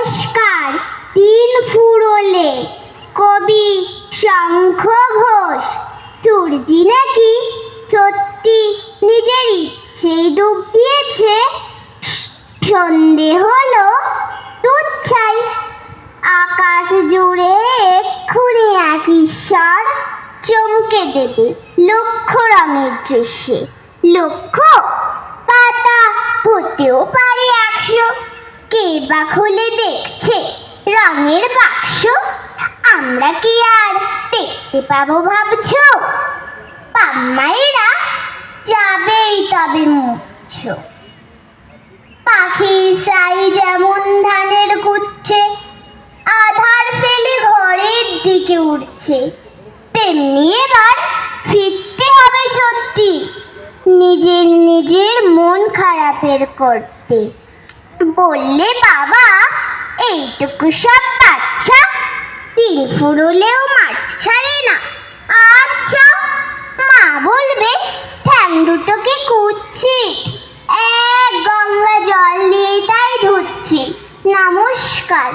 নমস্কার। তিন ফুরোলে কবি শঙ্খ ঘোষ। সূর্যি নাকি সত্যি নিজের ইচ্ছেই ডুব দিয়েছে। সন্ধে হলো দুধ চাই। আকাশ জুড়ে এক্ষুনি এক ঈশ্বর চমকে দেবে লক্ষ রঙের দৃশ্যে। লক্ষ পাতা হতেও পারে 100। কে বা খুলে দেখছে রঙের বাক্স? আমরা কি আর দেখতে পাবো ভাবছো? পাম্মাইরা যাবেই তবে মুচ্ছ। পাখি সাই যেমন ধানের গুচ্ছে আধার ফেলে ঘরের দিকে উঠছে, তেমনি এবার ফিরতে হবে সত্যি নিজের মন খারাপের করতে। বললে বাবা, এইটুকু সব বাচ্চা, তিন ফুরোলেও মাঠ ছাড়ে না। আচ্ছা, মা বলবে ঠ্যাং দুটোকে কুচ্ছি, এক গঙ্গা জল দিয়ে তাই ধুচ্ছি। নমস্কার।